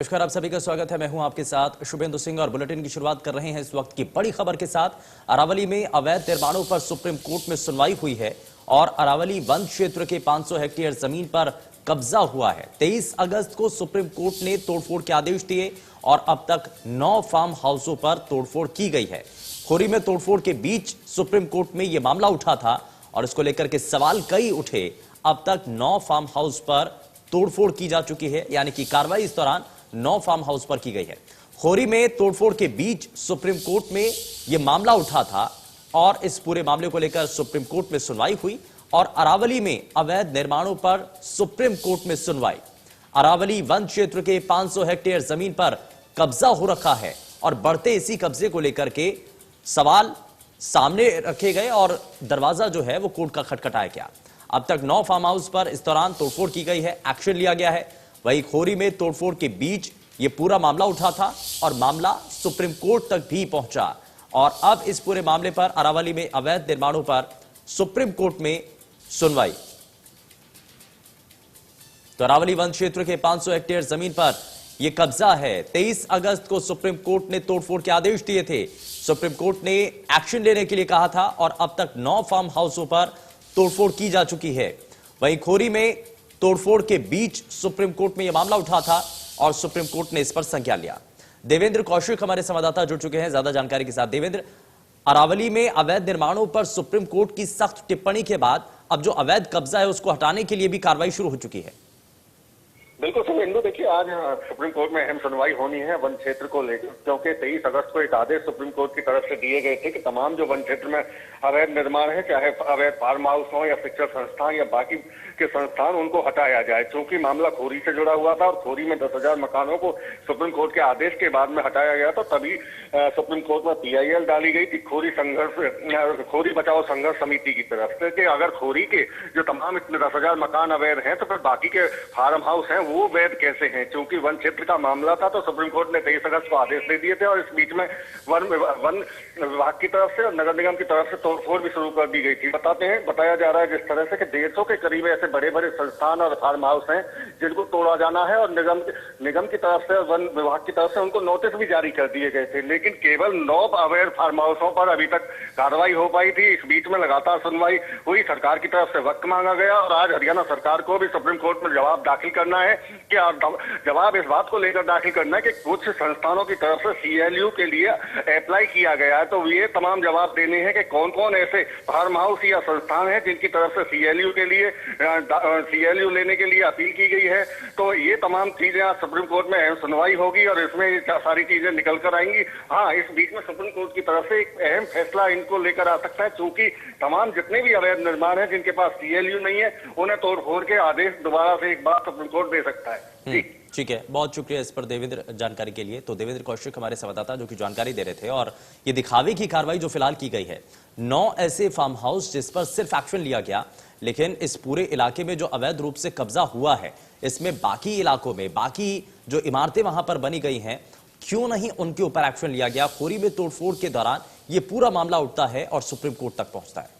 नमस्कार, आप सभी का स्वागत है। मैं हूं आपके साथ शुभेंदु सिंह और बुलेटिन की शुरुआत कर रहे हैं इस वक्त की बड़ी खबर के साथ। अरावली में अवैध निर्माणों पर सुप्रीम कोर्ट में सुनवाई हुई है और अरावली वन क्षेत्र के 500 हेक्टेयर जमीन पर कब्जा हुआ है। 23 अगस्त को सुप्रीम कोर्ट ने तोड़फोड़ के आदेश दिए और अब तक 9 फार्म हाउसों पर तोड़फोड़ की गई है। खोरी में तोड़फोड़ के बीच सुप्रीम कोर्ट में यह मामला उठा था और इसको लेकर के सवाल कई उठे। अब तक 9 फार्म हाउस पर तोड़फोड़ की जा चुकी है, यानी कि कार्रवाई इस दौरान 9 फार्म हाउस पर की गई है। खोरी में तोड़फोड़ के बीच सुप्रीम कोर्ट में यह मामला उठा था और इस पूरे मामले को लेकर सुप्रीम कोर्ट में सुनवाई हुई और अरावली में अवैध निर्माणों पर सुप्रीम कोर्ट में सुनवाई। अरावली वन क्षेत्र के 500 हेक्टेयर जमीन पर कब्जा हो रखा है और बढ़ते इसी कब्जे को लेकर के सवाल सामने रखे गए और दरवाजा जो है वो कोर्ट का खटखटाया गया। अब तक 9 फार्म हाउस पर इस दौरान तोड़फोड़ की गई है, एक्शन लिया गया है। वहीं खोरी में तोड़फोड़ के बीच यह पूरा मामला उठा था और मामला सुप्रीम कोर्ट तक भी पहुंचा और अब इस पूरे मामले पर अरावली में अवैध निर्माणों पर सुप्रीम कोर्ट में सुनवाई। तो अरावली वन क्षेत्र के 500 हेक्टेयर जमीन पर यह कब्जा है। 23 अगस्त को सुप्रीम कोर्ट ने तोड़फोड़ के आदेश दिए थे। सुप्रीम कोर्ट ने एक्शन लेने के लिए कहा था और अब तक 9 फार्म हाउसों पर तोड़फोड़ की जा चुकी है। वहीं खोरी में तोड़फोड़ के बीच सुप्रीम कोर्ट में यह मामला उठा था और सुप्रीम कोर्ट ने इस पर संज्ञान लिया। देवेंद्र कौशिक हमारे संवाददाता जुड़ चुके हैं ज्यादा जानकारी के साथ। देवेंद्र, अरावली में अवैध निर्माणों पर सुप्रीम कोर्ट की सख्त टिप्पणी के बाद अब जो अवैध कब्जा है उसको हटाने के लिए भी कार्रवाई शुरू हो चुकी है। बिल्कुल शुभेंदु, देखिए आज सुप्रीम कोर्ट में अहम सुनवाई होनी है वन क्षेत्र को लेकर, क्योंकि 23 अगस्त को एक आदेश सुप्रीम कोर्ट की तरफ से दिए गए थे कि तमाम जो वन क्षेत्र में अवैध निर्माण है, चाहे अवैध फार्म हाउस हो या शिक्षण संस्थान या बाकी के संस्थान, उनको हटाया जाए। चूंकि मामला खोरी से जुड़ा हुआ था और खोरी में 10,000 मकानों को सुप्रीम कोर्ट के आदेश के बाद में हटाया गया, तो तभी सुप्रीम कोर्ट में PIL डाली गई थी खोरी बचाओ संघर्ष समिति की तरफ से कि अगर खोरी के जो तमाम इतने 10,000 मकान अवैध हैं तो फिर बाकी के फार्म हाउस हैं वो वैध कैसे हैं। चूंकि वन क्षेत्र का मामला था तो सुप्रीम कोर्ट ने 23 अगस्त को आदेश दे दिए थे और इस बीच में वन विभाग की तरफ से और नगर निगम की तरफ से तोड़फोड़ भी शुरू कर दी गई थी। बताया जा रहा है जिस तरह से कि 150 के करीब ऐसे बड़े बड़े संस्थान और फार्म हाउस हैं जिनको तोड़ा जाना है और निगम की तरफ से, वन विभाग की तरफ से उनको नोटिस भी जारी कर दिए गए थे, लेकिन केवल 9 अवैध फार्म हाउसों पर अभी तक कार्रवाई हो पाई थी। इस बीच में लगातार सुनवाई हुई, सरकार की तरफ से वक्त मांगा गया और आज हरियाणा सरकार को भी सुप्रीम कोर्ट में जवाब दाखिल करना है कि जवाब इस बात को लेकर दाखिल करना है कि कुछ संस्थानों की तरफ से CLU के लिए अप्लाई किया गया है, तो ये तमाम जवाब देने हैं कि कौन कौन ऐसे फार्म हाउस या संस्थान हैं जिनकी तरफ से CLU लेने के लिए अपील की गई है। तो ये तमाम चीजें आज सुप्रीम कोर्ट में अहम सुनवाई होगी और इसमें सारी चीजें निकल कर आएंगी। हाँ, इस बीच में सुप्रीम कोर्ट की तरफ से एक अहम फैसला इनको लेकर आ सकता है, चूंकि तमाम जितने भी अवैध निर्माण है जिनके पास CLU नहीं है उन्हें तोड़फोड़ के आदेश दोबारा से एक बार सुप्रीम कोर्ट दे सकता है। ठीक है, बहुत शुक्रिया इस पर देवेंद्र जानकारी के लिए। तो देवेंद्र कौशिक हमारे संवाददाता जो कि जानकारी दे रहे थे और ये दिखावे की कार्रवाई जो फिलहाल की गई है, 9 ऐसे फार्म हाउस जिस पर सिर्फ एक्शन लिया गया, लेकिन इस पूरे इलाके में जो अवैध रूप से कब्जा हुआ है इसमें बाकी इलाकों में बाकी जो इमारतें वहां पर बनी गई हैं, क्यों नहीं उनके ऊपर एक्शन लिया गया। खोरी में तोड़फोड़ के दौरान ये पूरा मामला उठता है और सुप्रीम कोर्ट तक पहुंचता है।